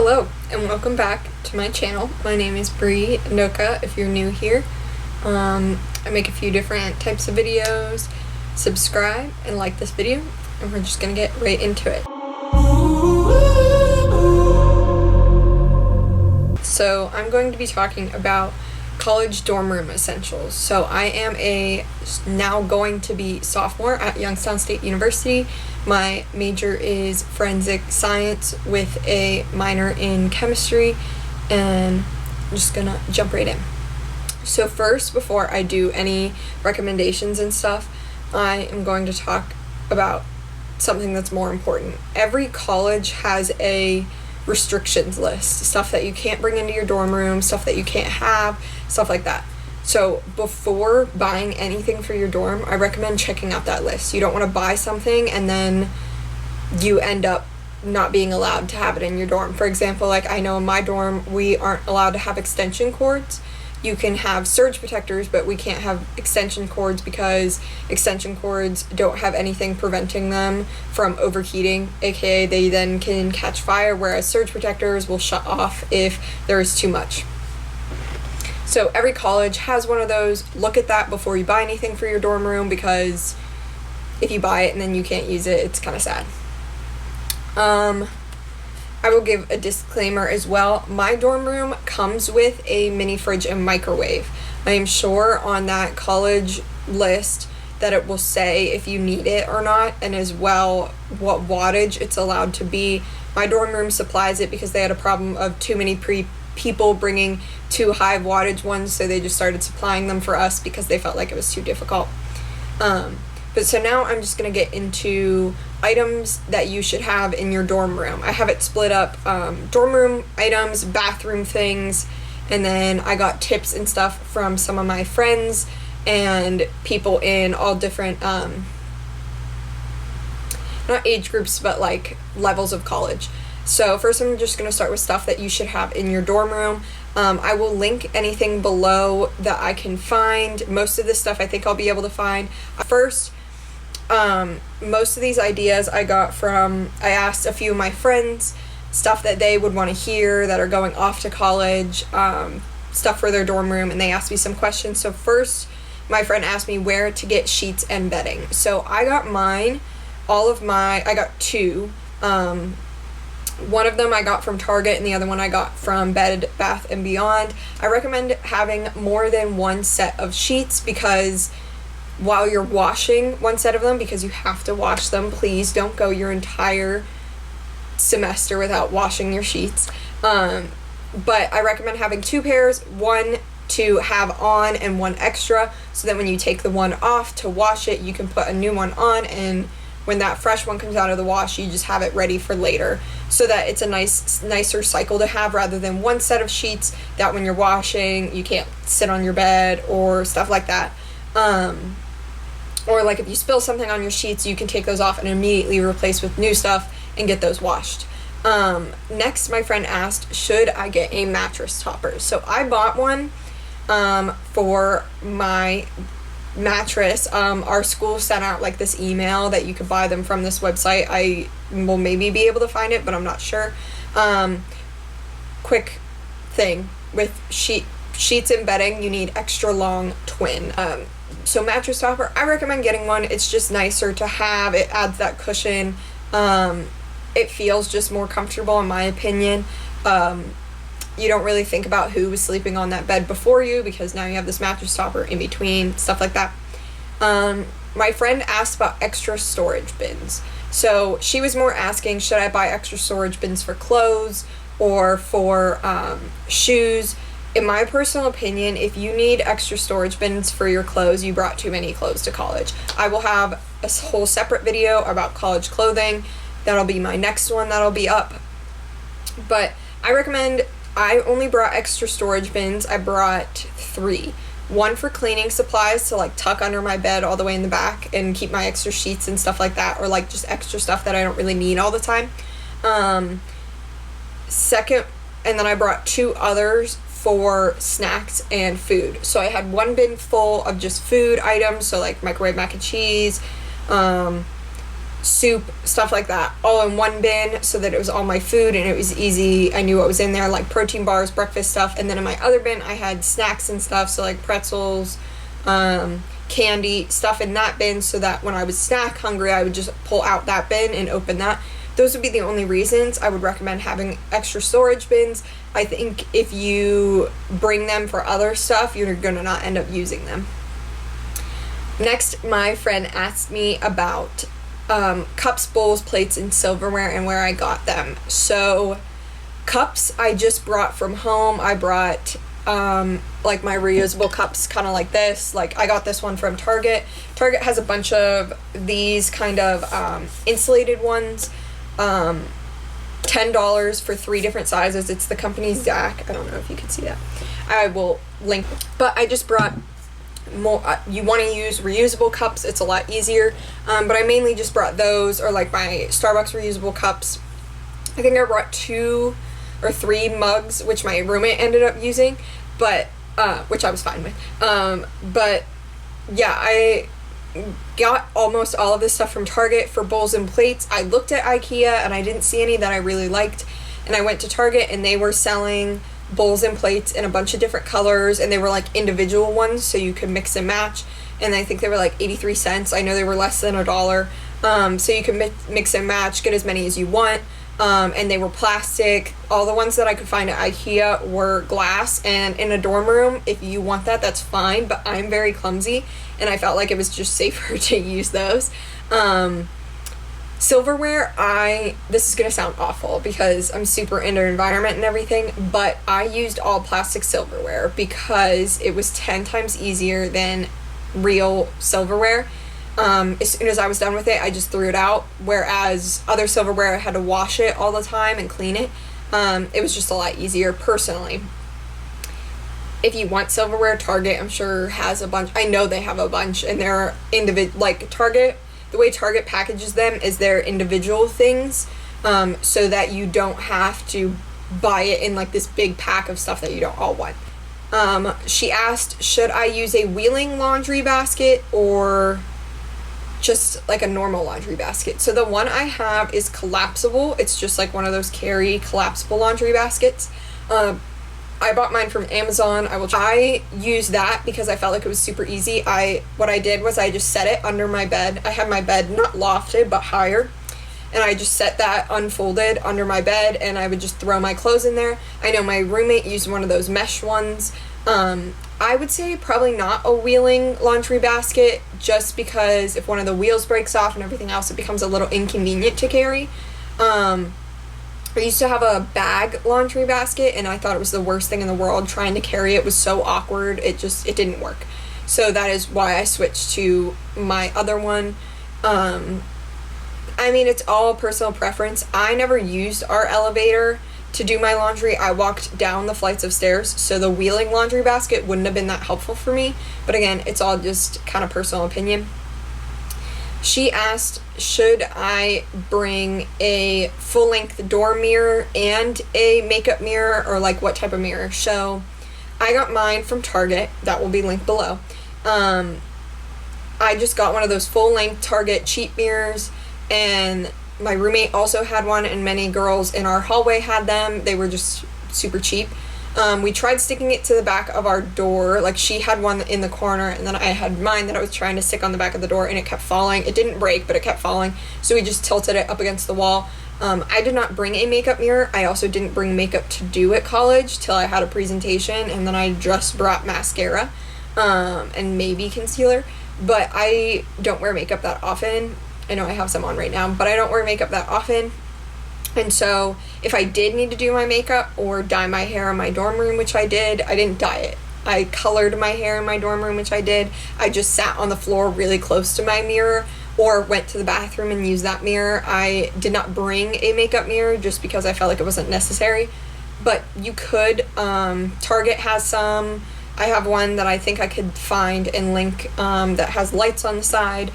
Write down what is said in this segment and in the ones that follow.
Hello and welcome back to my channel. My name is Bree if you're new here. I make a few different types of videos. Subscribe and like this video and we're just gonna get right into it. So I'm going to be talking about college dorm room essentials. So I am now going to be sophomore at Youngstown State University. My major is forensic science with a minor in chemistry, and I'm just gonna jump right in. So first, before I do any recommendations and stuff, I am going to talk about something that's more important. Every college has a restrictions list, stuff that you can't bring into your dorm room, stuff that you can't have, stuff like that. So before buying anything for your dorm, I recommend checking out that list. You don't want to buy something and then you end up not being allowed to have it in your dorm. For example, like I know in my dorm, we aren't allowed to have extension cords. You can have surge protectors, but we can't have extension cords because extension cords don't have anything preventing them from overheating, aka they then can catch fire, whereas surge protectors will shut off if there is too much. So every college has one of those. Look at that before you buy anything for your dorm room, because if you buy it and then you can't use it, it's kind of sad. I will give a disclaimer as well. My dorm room comes with a mini fridge and microwave. I am sure on that college list that it will say if you need it or not, and as well what wattage it's allowed to be. My dorm room supplies it because they had a problem of too many people bringing too high wattage ones, so they just started supplying them for us because they felt like it was too difficult. But so now I'm just going to get into items that you should have in your dorm room. I have it split up, dorm room items, bathroom things, and then I got tips and stuff from some of my friends and people in all different, not age groups, but like levels of college. So first I'm just going to start with stuff that you should have in your dorm room. I will link anything below that I can find. Most of this stuff I think I'll be able to find. First, most of these ideas I asked a few of my friends, stuff that they would want to hear that are going off to college, stuff for their dorm room, and they asked me some questions. So first, my friend asked me where to get sheets and bedding. So I got I got two. One of them I got from Target and the other one I got from Bed Bath & Beyond. I recommend having more than one set of sheets because while you're washing one set of them, because you have to wash them, please don't go your entire semester without washing your sheets. But I recommend having two pairs, one to have on and one extra, so that when you take the one off to wash it, you can put a new one on, and when that fresh one comes out of the wash, you just have it ready for later, so that it's a nicer cycle to have, rather than one set of sheets that when you're washing, you can't sit on your bed or stuff like that. Or like if you spill something on your sheets, you can take those off and immediately replace with new stuff and get those washed. Next, my friend asked, should I get a mattress topper? So I bought one for my mattress. Our school sent out like this email that you could buy them from this website. I will maybe be able to find it, but I'm not sure. Quick thing with sheets and bedding, you need extra long twin. So mattress topper, I recommend getting one. It's just nicer to have. It adds that cushion. It feels just more comfortable in my opinion. You don't really think about who was sleeping on that bed before you, because now you have this mattress topper in between, stuff like that. My friend asked about extra storage bins. So she was more asking, should I buy extra storage bins for clothes or for shoes? In my personal opinion, if you need extra storage bins for your clothes, you brought too many clothes to college. I will have a whole separate video about college clothing. That'll be my next one that'll be up. But I only brought extra storage bins. I brought 3. One for cleaning supplies to like tuck under my bed all the way in the back and keep my extra sheets and stuff like that, or like just extra stuff that I don't really need all the time. Second, and then I brought 2 others for snacks and food. So I had one bin full of just food items, so like microwave mac and cheese, soup, stuff like that, all in one bin so that it was all my food and it was easy. I knew what was in there, like protein bars, breakfast stuff. And then in my other bin, I had snacks and stuff, so like pretzels, candy, stuff in that bin, so that when I was snack hungry, I would just pull out that bin and open that. Those would be the only reasons I would recommend having extra storage bins. I think if you bring them for other stuff, you're gonna not end up using them. Next, my friend asked me about cups, bowls, plates, and silverware and where I got them. So cups I just brought from home. I brought like my reusable cups, kind of like this. Like I got this one from Target. Target has a bunch of these kind of insulated ones. $10 for 3 different sizes. It's the company Zach. I don't know if you can see that. I will link. But I just brought more. You want to use reusable cups, it's a lot easier, but I mainly just brought those, or like my Starbucks reusable cups. I think I brought 2 or 3 mugs, which my roommate ended up using, but which I was fine with, but yeah, I got almost all of this stuff from Target. For bowls and plates, I looked at IKEA and I didn't see any that I really liked, and I went to Target and they were selling bowls and plates in a bunch of different colors, and they were like individual ones, so you could mix and match, and I think they were like 83 cents. I know they were less than $1, so you could mix and match, get as many as you want, and they were plastic. All the ones that I could find at IKEA were glass, and in a dorm room, if you want that, that's fine, but I'm very clumsy, and I felt like it was just safer to use those. Silverware, this is going to sound awful because I'm super into environment and everything, but I used all plastic silverware because it was 10 times easier than real silverware. As soon as I was done with it, I just threw it out, whereas other silverware, I had to wash it all the time and clean it. It was just a lot easier personally. If you want silverware, Target, I'm sure, has a bunch. I know they have a bunch, and they're like Target. The way Target packages them is they're individual things, so that you don't have to buy it in like this big pack of stuff that you don't all want. She asked, should I use a wheeling laundry basket or just like a normal laundry basket? So the one I have is collapsible. It's just like one of those carry collapsible laundry baskets. I bought mine from Amazon. I used that because I felt like it was super easy. What I did was I just set it under my bed. I had my bed not lofted but higher, and I just set that unfolded under my bed, and I would just throw my clothes in there. I know my roommate used one of those mesh ones. I would say probably not a wheeling laundry basket, just because if one of the wheels breaks off and everything else, it becomes a little inconvenient to carry. I used to have a bag laundry basket, and I thought it was the worst thing in the world. Trying to carry it was so awkward. It didn't work. So that is why I switched to my other one. I mean, it's all personal preference. I never used our elevator to do my laundry. I walked down the flights of stairs, so the wheeling laundry basket wouldn't have been that helpful for me. But again, it's all just kind of personal opinion. She asked, should I bring a full-length door mirror and a makeup mirror, or like what type of mirror? So I got mine from Target. That will be linked below. I just got one of those full-length Target cheap mirrors, and my roommate also had one, and many girls in our hallway had them. They were just super cheap. We tried sticking it to the back of our door. Like, she had one in the corner, and then I had mine that I was trying to stick on the back of the door, and it kept falling. It didn't break, but it kept falling, so we just tilted it up against the wall. I did not bring a makeup mirror. I also didn't bring makeup to do at college till I had a presentation, and then I just brought mascara and maybe concealer, but I don't wear makeup that often. I know I have some on right now, but I don't wear makeup that often. And so if I did need to do my makeup or dye my hair in my dorm room, which I did, I didn't dye it. I colored my hair in my dorm room, which I did. I just sat on the floor really close to my mirror or went to the bathroom and used that mirror. I did not bring a makeup mirror just because I felt like it wasn't necessary. But you could. Target has some. I have one that I think I could find and link that has lights on the side.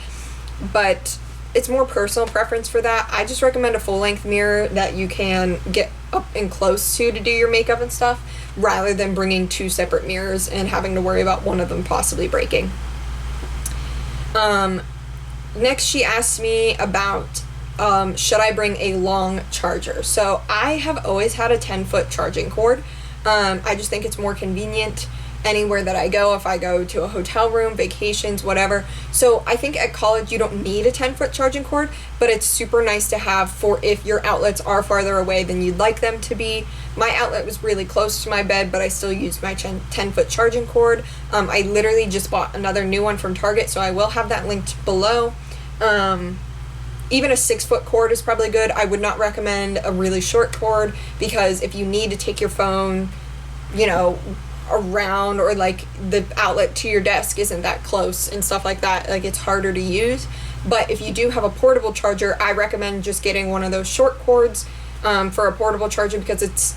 But it's more personal preference for that. I just recommend a full-length mirror that you can get up and close to do your makeup and stuff, rather than bringing 2 separate mirrors and having to worry about one of them possibly breaking. Next, she asked me about should I bring a long charger. So I have always had a 10-foot charging cord. I just think it's more convenient anywhere that I go, if I go to a hotel room, vacations, whatever. So I think at college you don't need a 10-foot charging cord, but it's super nice to have for if your outlets are farther away than you'd like them to be. My outlet was really close to my bed, but I still used my 10-foot charging cord. I literally just bought another new one from Target, so I will have that linked below. Even a 6-foot cord is probably good. I would not recommend a really short cord, because if you need to take your phone, you know, around, or like the outlet to your desk isn't that close and stuff like that, like it's harder to use. But if you do have a portable charger, I recommend just getting one of those short cords for a portable charger, because it's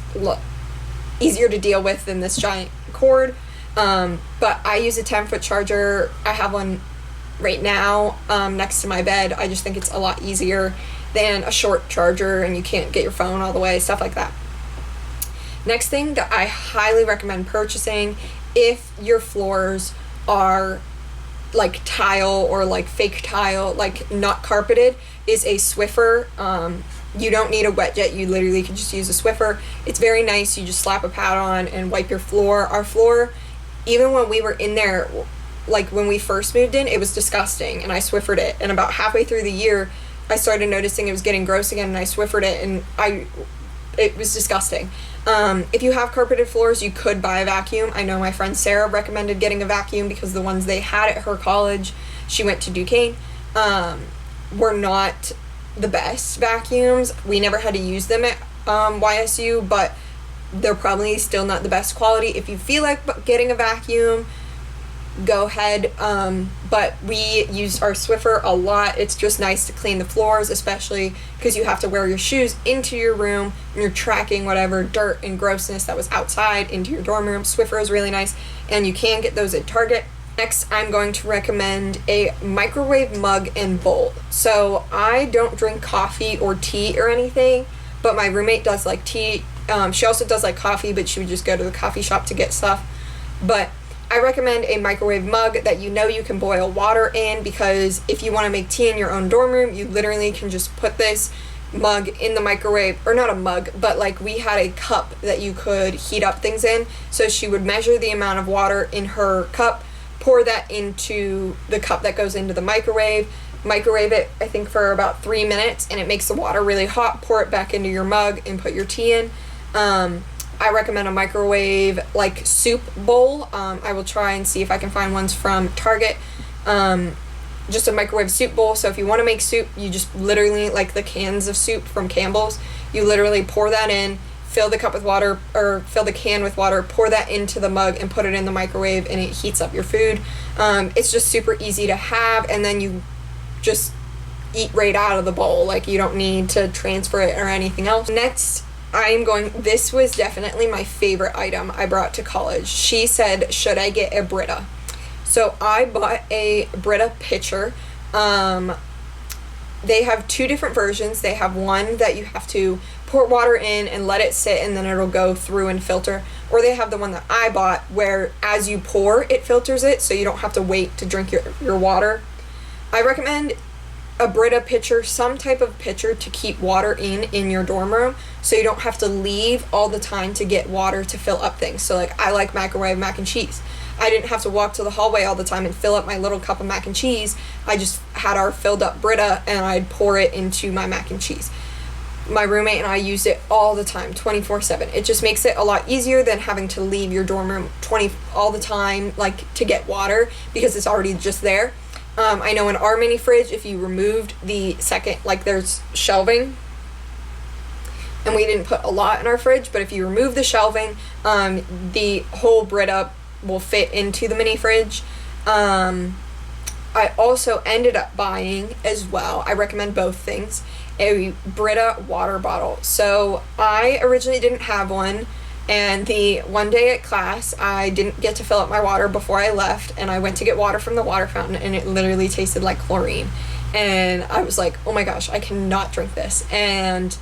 easier to deal with than this giant cord. But I use a 10-foot charger. I have one right now next to my bed. I just think it's a lot easier than a short charger and you can't get your phone all the way, stuff like that. Next thing that I highly recommend purchasing, if your floors are like tile or like fake tile, like not carpeted, is a Swiffer. You don't need a wet jet, you literally can just use a Swiffer. It's very nice. You just slap a pad on and wipe your floor. Our floor, even when we were in there, like when we first moved in, it was disgusting, and I Swiffered it, and about halfway through the year I started noticing it was getting gross again, and I Swiffered it, and it was disgusting. If you have carpeted floors, you could buy a vacuum. I know my friend Sarah recommended getting a vacuum because the ones they had at her college, she went to Duquesne, were not the best vacuums. We never had to use them at YSU, but they're probably still not the best quality. If you feel like getting a vacuum, go ahead. But we use our Swiffer a lot. It's just nice to clean the floors, especially because you have to wear your shoes into your room and you're tracking whatever dirt and grossness that was outside into your dorm room. Swiffer is really nice, and you can get those at Target. Next, I'm going to recommend a microwave mug and bowl. So I don't drink coffee or tea or anything, but my roommate does like tea. She also does like coffee, but she would just go to the coffee shop to get stuff. But I recommend a microwave mug that you can boil water in, because if you want to make tea in your own dorm room, you literally can just put this mug in the microwave, or not a mug, but like we had a cup that you could heat up things in. So she would measure the amount of water in her cup, pour that into the cup that goes into the microwave it, I think, for about 3 minutes, and it makes the water really hot. Pour it back into your mug and put your tea in. I recommend a microwave like soup bowl. I will try and see if I can find ones from Target. Just a microwave soup bowl. So if you want to make soup, you just literally, like the cans of soup from Campbell's, you literally pour that in, fill the cup with water, or fill the can with water, pour that into the mug and put it in the microwave, and it heats up your food. It's just super easy to have, and then you just eat right out of the bowl. Like, you don't need to transfer it or anything else. Next, this was definitely my favorite item I brought to college. She said, should I get a Brita? So I bought a Brita pitcher. They have two different versions. They have one that you have to pour water in and let it sit, and then it'll go through and filter. Or they have the one that I bought, where as you pour, it filters it, so you don't have to wait to drink your water. I recommend a Brita pitcher, some type of pitcher to keep water in your dorm room, so you don't have to leave all the time to get water to fill up things. So like, I like microwave mac and cheese. I didn't have to walk to the hallway all the time and fill up my little cup of mac and cheese. I just had our filled up Brita, and I'd pour it into my mac and cheese. My roommate and I used it all the time, 24/7. It just makes it a lot easier than having to leave your dorm room all the time, like, to get water, because it's already just there. I know in our mini fridge, if you removed the second, like, there's shelving, and we didn't put a lot in our fridge, but if you remove the shelving, the whole Brita will fit into the mini fridge. I also ended up buying as well, I recommend both things, a Brita water bottle. So I originally didn't have one, and the one day at class, I didn't get to fill up my water before I left, and I went to get water from the water fountain, and it literally tasted like chlorine. And I was like, oh my gosh, I cannot drink this. And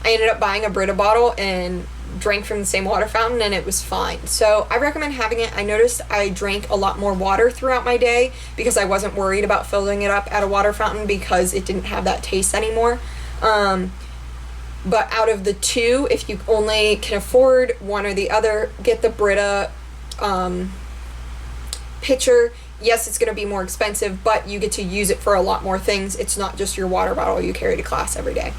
I ended up buying a Brita bottle, and drank from the same water fountain and it was fine. So I recommend having it. I noticed I drank a lot more water throughout my day because I wasn't worried about filling it up at a water fountain because it didn't have that taste anymore. But out of the two, if you only can afford one or the other, get the Brita pitcher. Yes, it's going to be more expensive, but you get to use it for a lot more things. It's not just your water bottle you carry to class every day.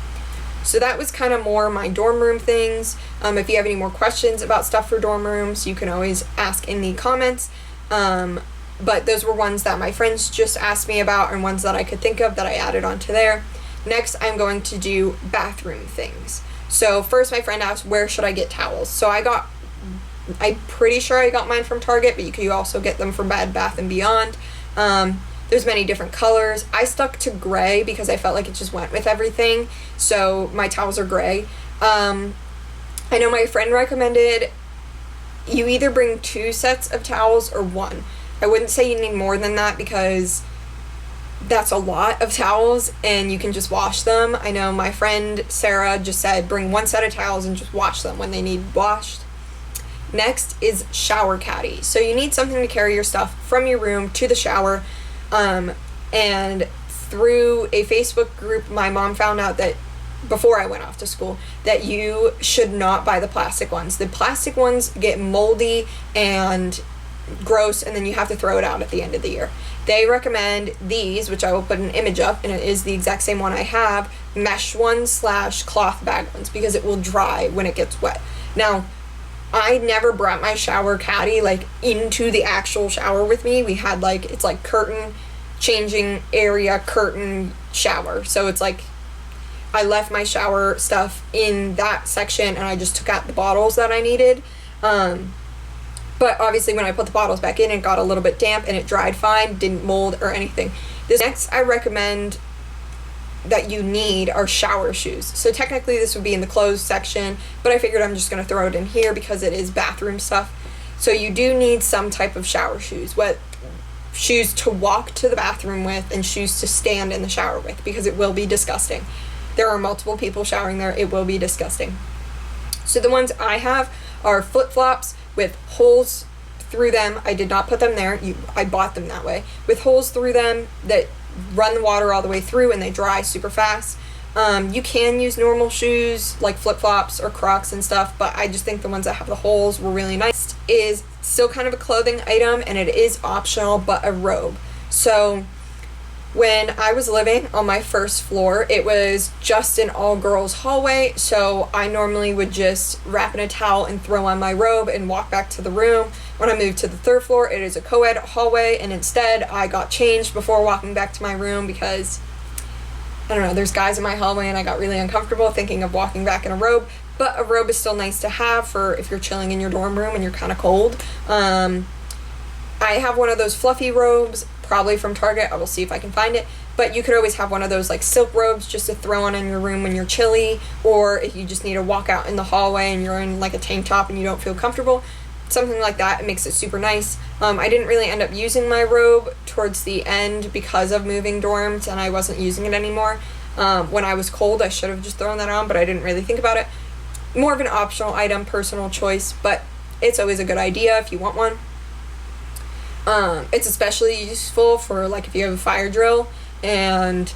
So that was kind of more my dorm room things. If you have any more questions about stuff for dorm rooms, you can always ask in the comments. But those were ones that my friends just asked me about and ones that I could think of that I added onto there. Next, I'm going to do bathroom things. So first, my friend asked, where should I get towels? So I'm pretty sure I got mine from Target, but you could also get them from Bed Bath & Beyond. There's many different colors. I stuck to gray because I felt like it just went with everything. So my towels are gray. I know my friend recommended you either bring 2 sets of towels or 1. I wouldn't say you need more than that because that's a lot of towels and you can just wash them. I know my friend Sarah just said bring 1 set of towels and just wash them when they need washed. Next is shower caddy. So you need something to carry your stuff from your room to the shower. And through a Facebook group, my mom found out that before I went off to school that you should not buy the plastic ones. The plastic ones get moldy and gross, and then you have to throw it out at the end of the year. They recommend these, which I will put an image up, and it is the exact same one I have, mesh ones / cloth bag ones, because it will dry when it gets wet. Now, I never brought my shower caddy like into the actual shower with me. We had it's like curtain, changing area, curtain, shower. So it's like I left my shower stuff in that section and I just took out the bottles that I needed. But obviously when I put the bottles back in, it got a little bit damp and it dried fine, didn't mold or anything. This next I recommend that you need are shower shoes. So technically this would be in the clothes section, but I figured I'm just going to throw it in here because it is bathroom stuff. So you do need some type of shower shoes. What shoes to walk to the bathroom with and shoes to stand in the shower with, because it will be disgusting. There are multiple people showering there. It will be disgusting. So the ones I have are flip-flops with holes through them. I did not put them there. I bought them that way. With holes through them that run the water all the way through and they dry super fast. You can use normal shoes like flip-flops or Crocs and stuff, but I just think the ones that have the holes were really nice. Is still kind of a clothing item and it is optional, but a robe. So when I was living on my first floor, it was just an all-girls hallway, so I normally would just wrap in a towel and throw on my robe and walk back to the room. When I moved to the 3rd floor, it is a co-ed hallway, and instead I got changed before walking back to my room because, I don't know, there's guys in my hallway and I got really uncomfortable thinking of walking back in a robe. But a robe is still nice to have for if you're chilling in your dorm room and you're kind of cold. I have one of those fluffy robes, probably from Target. I will see if I can find it. But you could always have one of those like silk robes just to throw on in your room when you're chilly, or if you just need to walk out in the hallway and you're in like a tank top and you don't feel comfortable. Something like that. It makes it super nice. I didn't really end up using my robe towards the end because of moving dorms and I wasn't using it anymore. When I was cold, I should have just thrown that on, but I didn't really think about it. More of an optional item, personal choice, but it's always a good idea if you want one. It's especially useful for like if you have a fire drill, and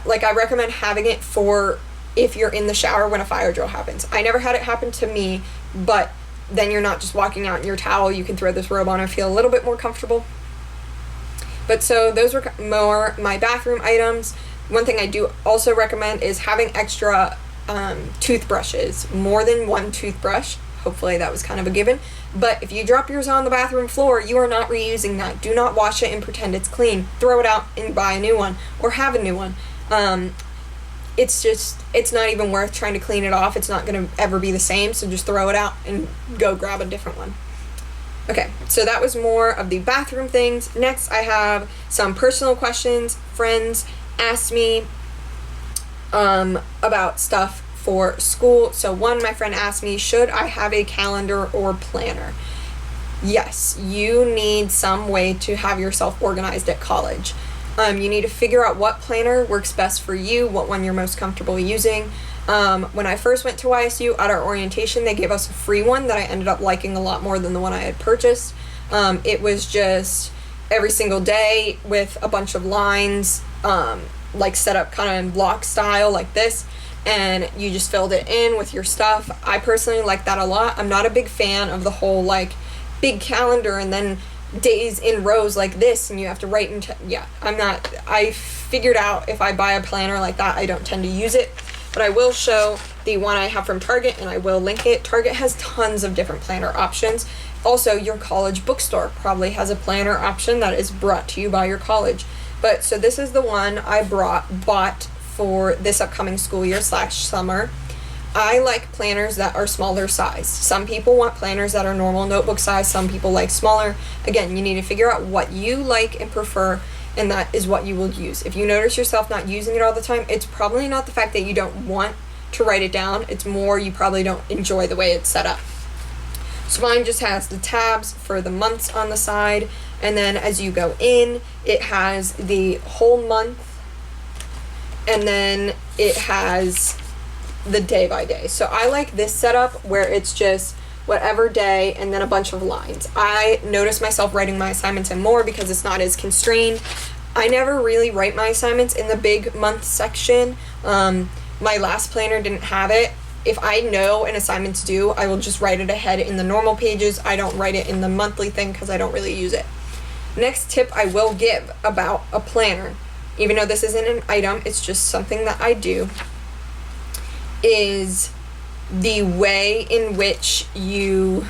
like I recommend having it for if you're in the shower when a fire drill happens. I never had it happen to me, but then you're not just walking out in your towel. You can throw this robe on and feel a little bit more comfortable. But so those were more my bathroom items. One thing I do also recommend is having extra toothbrushes, more than one toothbrush. Hopefully that was kind of a given. But if you drop yours on the bathroom floor, you are not reusing that. Do not wash it and pretend it's clean. Throw it out and buy a new one or have a new one. It's not even worth trying to clean it off. It's not going to ever be the same, so just throw it out and go grab a different one. Okay, so that was more of the bathroom things. Next, I have some personal questions. Friends asked me about stuff for school. So one, my friend asked me, should I have a calendar or planner? Yes, you need some way to have yourself organized at college. You need to figure out what planner works best for you, what one you're most comfortable using. When I first went to YSU at our orientation, they gave us a free one that I ended up liking a lot more than the one I had purchased. It was just every single day with a bunch of lines, like set up kind of in block style like this, and you just filled it in with your stuff. I personally like that a lot. I'm not a big fan of the whole like big calendar and then days in rows like this and you have to write into, I figured out if I buy a planner like that, I don't tend to use it. But I will show the one I have from Target, and I will link it. Target has tons of different planner options. Also, your college bookstore probably has a planner option that is brought to you by your college. But so this is the one I bought for this upcoming school year / summer. I like planners that are smaller size. Some people want planners that are normal notebook size. Some people like smaller. Again, you need to figure out what you like and prefer, and that is what you will use. If you notice yourself not using it all the time, it's probably not the fact that you don't want to write it down. It's more you probably don't enjoy the way it's set up. So mine just has the tabs for the months on the side, and then as you go in, it has the whole month, and then it has the day by day. So I like this setup where it's just whatever day and then a bunch of lines. I notice myself writing my assignments in more because it's not as constrained. I never really write my assignments in the big month section. My last planner didn't have it. If I know an assignment's due, I will just write it ahead in the normal pages. I don't write it in the monthly thing because I don't really use it. Next tip I will give about a planner, even though this isn't an item, it's just something that I do, is the way in which you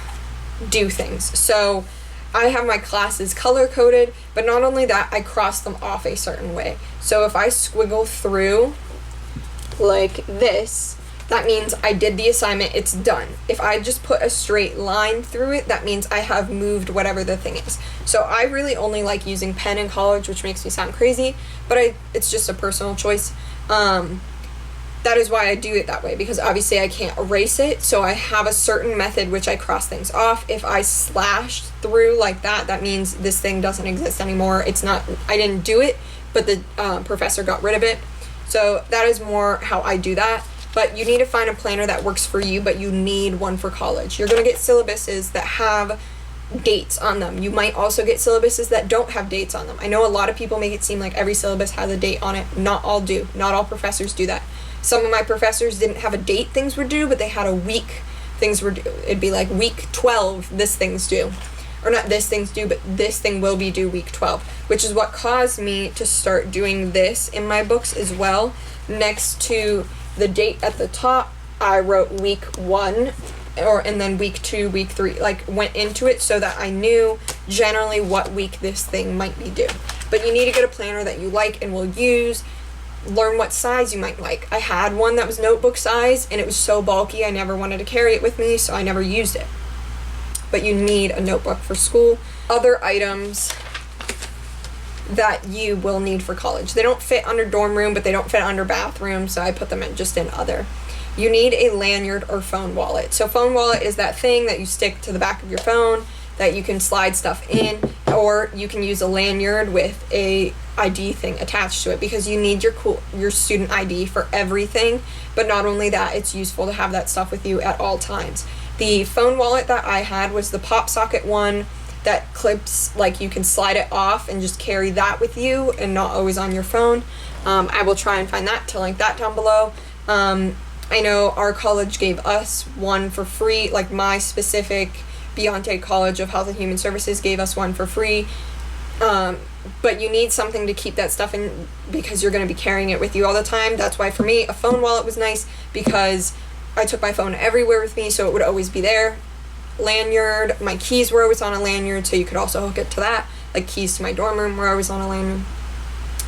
do things. So I have my classes color coded, but not only that, I cross them off a certain way. So if I squiggle through like this, that means I did the assignment, it's done. If I just put a straight line through it, that means I have moved whatever the thing is. So I really only like using pen in college, which makes me sound crazy, but it's just a personal choice. That is why I do it that way, because obviously I can't erase it, so I have a certain method which I cross things off. If I slashed through like that, that means this thing doesn't exist anymore. It's not, I didn't do it, but the professor got rid of it. So that is more how I do that. But you need to find a planner that works for you, but you need one for college. You're going to get syllabuses that have dates on them. You might also get syllabuses that don't have dates on them. I know a lot of people make it seem like every syllabus has a date on it. Not all do. Not all professors do that. Some of my professors didn't have a date things were due, but they had a week things were due. It'd be like week 12, this thing's due. Or not this thing's due, but this thing will be due week 12, which is what caused me to start doing this in my books as well. Next to the date at the top, I wrote week 1, and then week 2, week 3, like went into it so that I knew generally what week this thing might be due. But you need to get a planner that you like and will use. Learn what size you might like. I had one that was notebook size, and it was so bulky I never wanted to carry it with me, so I never used it. But you need a notebook for school. Other items that you will need for college. They don't fit under dorm room, but they don't fit under bathroom, so I put them in just in other. You need a lanyard or phone wallet. So phone wallet is that thing that you stick to the back of your phone that you can slide stuff in, or you can use a lanyard with a ID thing attached to it, because you need your student ID for everything. But not only that, it's useful to have that stuff with you at all times. The phone wallet that I had was the pop socket one that clips, like you can slide it off and just carry that with you and not always on your phone. I will try and find that to link that down below. I know our college gave us one for free, like my specific Beyonce College of Health and Human Services gave us one for free. But you need something to keep that stuff in, because you're going to be carrying it with you all the time. That's why for me a phone wallet was nice, because I took my phone everywhere with me, so it would always be there. Lanyard, my keys were always on a lanyard, so you could also hook it to that. Like keys to my dorm room were always on a lanyard.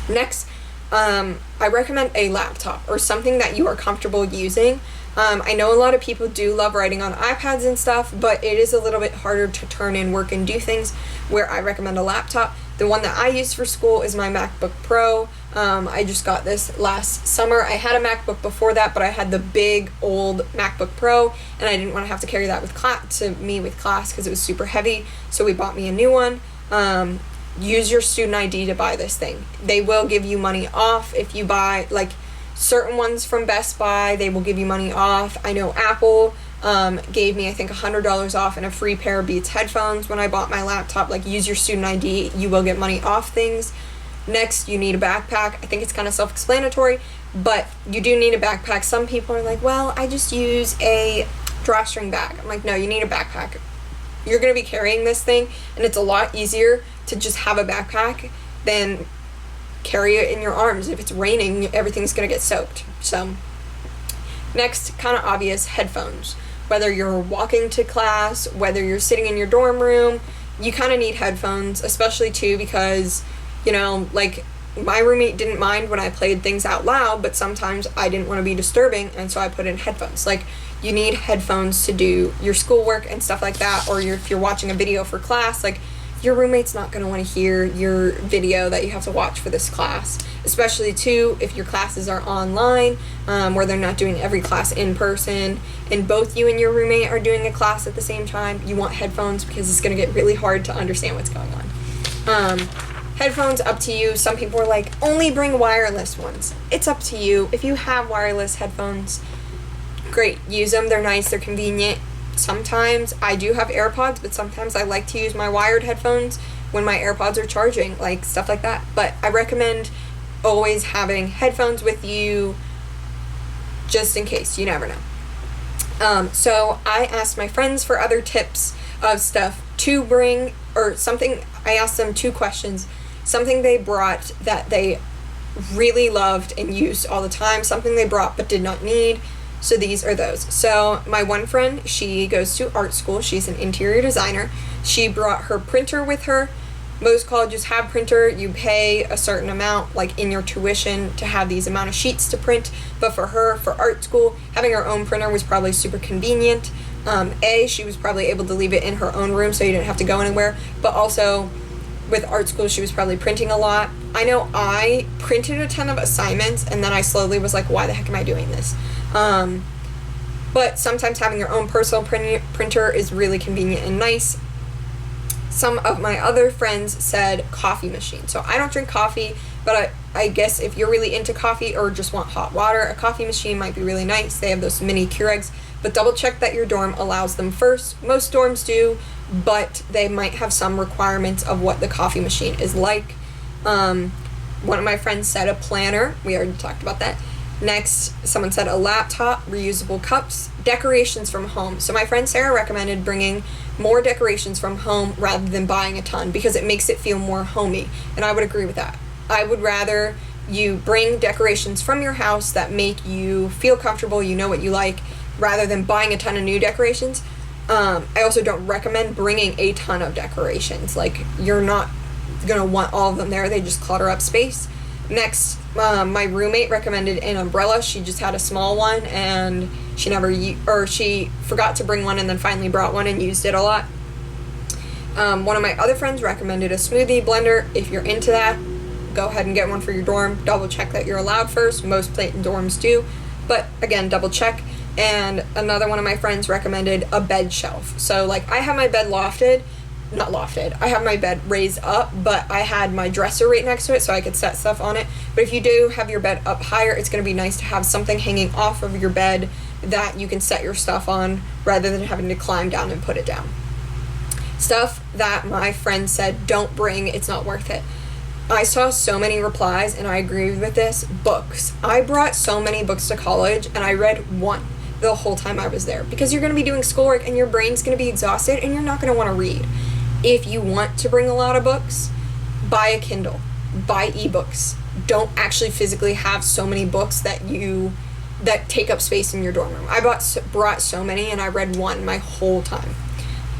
Next, I recommend a laptop or something that you are comfortable using. I know a lot of people do love writing on iPads and stuff, but it is a little bit harder to turn in work and do things, where I recommend a laptop. The one that I use for school is my MacBook Pro. I just got this last summer. I had a MacBook before that, but I had the big old MacBook Pro, and I didn't want to have to carry that with class because it was super heavy, so we bought me a new one. Use your student ID to buy this thing. They will give you money off if you buy, like, certain ones from Best Buy, they will give you money off. I know Apple gave me, I think, $100 off and a free pair of Beats headphones when I bought my laptop. Like, use your student ID, you will get money off things. Next, you need a backpack. I think it's kind of self-explanatory, but you do need a backpack. Some people are like, well, I just use a drawstring bag. I'm like, no, you need a backpack. You're going to be carrying this thing, and it's a lot easier to just have a backpack than carry it in your arms. If it's raining, everything's going to get soaked. So, next, kind of obvious, headphones. Whether you're walking to class, whether you're sitting in your dorm room, you kind of need headphones, especially too because, you know, like, my roommate didn't mind when I played things out loud, but sometimes I didn't want to be disturbing, and so I put in headphones. Like, you need headphones to do your schoolwork and stuff like that, or if you're watching a video for class, like, your roommate's not going to want to hear your video that you have to watch for this class, especially too if your classes are online, where they're not doing every class in person, and both you and your roommate are doing a class at the same time. You want headphones because it's going to get really hard to understand what's going on. Headphones, up to you. Some people are like, only bring wireless ones. It's up to you. If you have wireless headphones, great, use them. They're nice, they're convenient. Sometimes I do have AirPods, but sometimes I like to use my wired headphones when my AirPods are charging, like stuff like that. But I recommend always having headphones with you just in case. You never know. So I asked my friends for other tips of stuff to bring, or something. I asked them 2 questions. Something they brought that they really loved and used all the time, something they brought but did not need. So these are those. So my one friend, she goes to art school. She's an interior designer. She brought her printer with her. Most colleges have printer. You pay a certain amount, like in your tuition, to have these amount of sheets to print. But for her, for art school, having her own printer was probably super convenient. She was probably able to leave it in her own room so you didn't have to go anywhere. But also, with art school, she was probably printing a lot. I know I printed a ton of assignments, and then I slowly was like, why the heck am I doing this? But sometimes having your own personal printer is really convenient and nice. Some of my other friends said coffee machine. So I don't drink coffee, but I guess if you're really into coffee or just want hot water, a coffee machine might be really nice. They have those mini Keurigs, but double check that your dorm allows them first. Most dorms do, but they might have some requirements of what the coffee machine is like. One of my friends said a planner. We already talked about that. Next, someone said a laptop, reusable cups, decorations from home. So my friend Sarah recommended bringing more decorations from home rather than buying a ton because it makes it feel more homey. And I would agree with that. I would rather you bring decorations from your house that make you feel comfortable, you know what you like, rather than buying a ton of new decorations. I also don't recommend bringing a ton of decorations. Like, you're not going to want all of them there. They just clutter up space. Next, my roommate recommended an umbrella. She just had a small one, and she forgot to bring one and then finally brought one and used it a lot. One of my other friends recommended a smoothie blender. If you're into that, go ahead and get one for your dorm. Double check that you're allowed first. Most dorms do, but again, double check. And another one of my friends recommended a bed shelf. So, like, I have my bed I have my bed raised up, but I had my dresser right next to it so I could set stuff on it. But if you do have your bed up higher, it's going to be nice to have something hanging off of your bed that you can set your stuff on rather than having to climb down and put it down. Stuff that my friend said don't bring, it's not worth it. I saw so many replies, and I agree with this. Books. I brought so many books to college, and I read one the whole time I was there because you're going to be doing schoolwork and your brain's going to be exhausted and you're not going to want to read. If you want to bring a lot of books, buy a Kindle, buy ebooks. Don't actually physically have so many books that take up space in your dorm room. I brought so many, and I read one my whole time.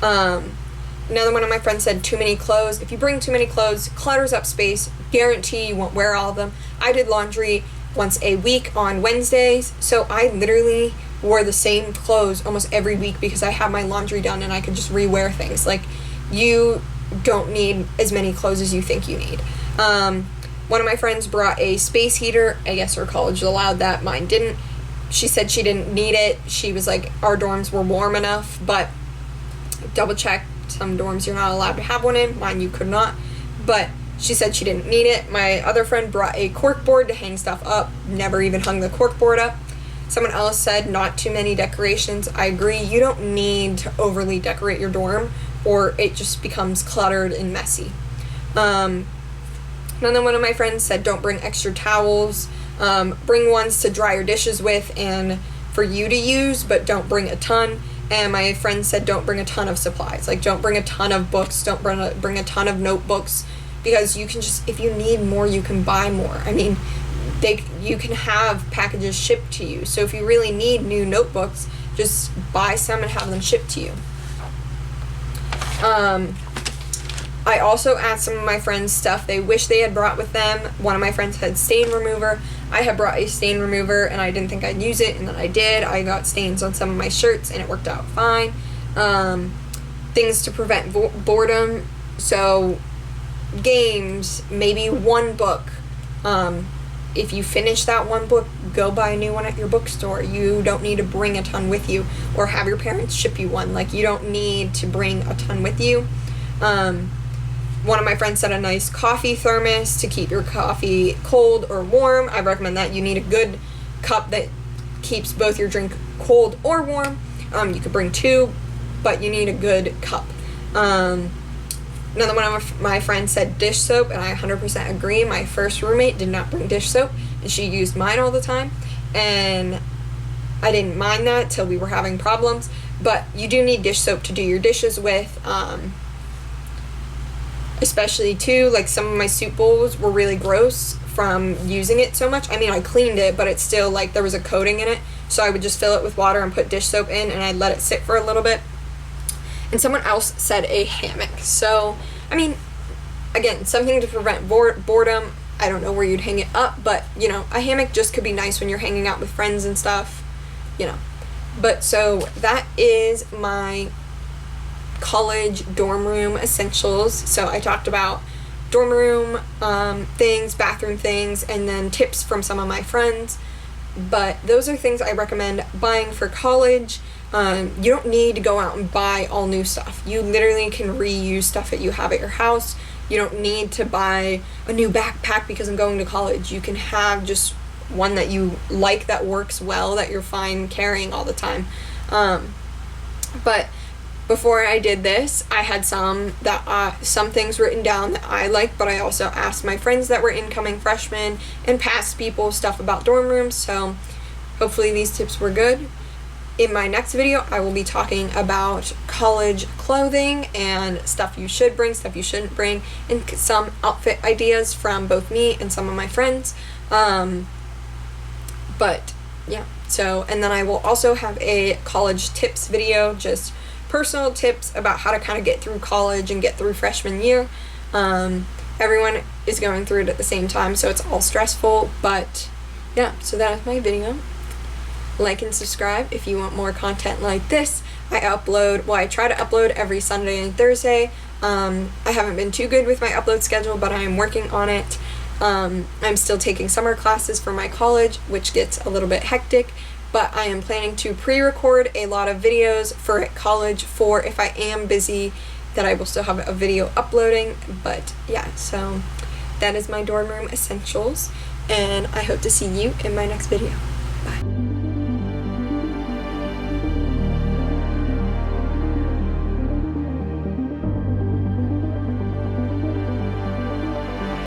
Another one of my friends said too many clothes. If you bring too many clothes, clutters up space. Guarantee you won't wear all of them. I did laundry once a week on Wednesdays, so I literally wore the same clothes almost every week because I have my laundry done and I could just rewear things. Like, you don't need as many clothes as you think you need. One of my friends brought a space heater. I guess her college allowed that. Mine didn't. She said she didn't need it. She was like, our dorms were warm enough, but double check. Some dorms you're not allowed to have one in. Mine you could not. But She said she didn't need it. My other friend brought a cork board to hang stuff up, never even hung the cork board up. Someone else said not too many decorations. I agree, you don't need to overly decorate your dorm or it just becomes cluttered and messy. And then one of my friends said don't bring extra towels. Bring ones to dry your dishes with and for you to use, but don't bring a ton. And my friend said don't bring a ton of supplies. Like, don't bring a ton of books, don't bring a ton of notebooks, because you can just, if you need more, you can buy more. I mean, you can have packages shipped to you. So if you really need new notebooks, just buy some and have them shipped to you. I also asked some of my friends stuff they wish they had brought with them. One of my friends had stain remover. I had brought a stain remover and I didn't think I'd use it, and then I did. I got stains on some of my shirts and it worked out fine. Things to prevent boredom. So games, maybe one book. If you finish that one book, go buy a new one at your bookstore. You don't need to bring a ton with you, or have your parents ship you one. Like, you don't need to bring a ton with you. One of my friends said a nice coffee thermos to keep your coffee cold or warm. I recommend that. You need a good cup that keeps both your drink cold or warm. You could bring two, but you need a good cup. Another one of my friends said dish soap, and I 100% agree. My first roommate did not bring dish soap, and she used mine all the time, and I didn't mind that till we were having problems. But you do need dish soap to do your dishes with, especially too, like, some of my soup bowls were really gross from using it so much. I mean, I cleaned it, but it's still, like, there was a coating in it, so I would just fill it with water and put dish soap in, and I'd let it sit for a little bit. And someone else said a hammock. So, I mean, again, something to prevent boredom. I don't know where you'd hang it up, but, you know, a hammock just could be nice when you're hanging out with friends and stuff, you know. But so that is my college dorm room essentials. So I talked about dorm room things, bathroom things, and then tips from some of my friends. But those are things I recommend buying for college. You don't need to go out and buy all new stuff. You literally can reuse stuff that you have at your house. You don't need to buy a new backpack because I'm going to college. You can have just one that you like, that works well, that you're fine carrying all the time. But before I did this, I had some things written down that I like, but I also asked my friends that were incoming freshmen and past people stuff about dorm rooms. So hopefully these tips were good. In my next video, I will be talking about college clothing and stuff you should bring, stuff you shouldn't bring, and some outfit ideas from both me and some of my friends. But yeah, so, and then I will also have a college tips video, just personal tips about how to kind of get through college and get through freshman year. Everyone is going through it at the same time, so it's all stressful, but yeah, so that is my video. Like and subscribe if you want more content like this. I try to upload every Sunday and Thursday. I haven't been too good with my upload schedule, but I am working on it. I'm still taking summer classes for my college, which gets a little bit hectic, but I am planning to pre-record a lot of videos for college for if I am busy, that I will still have a video uploading. But yeah, so that is my dorm room essentials, and I hope to see you in my next video. Bye.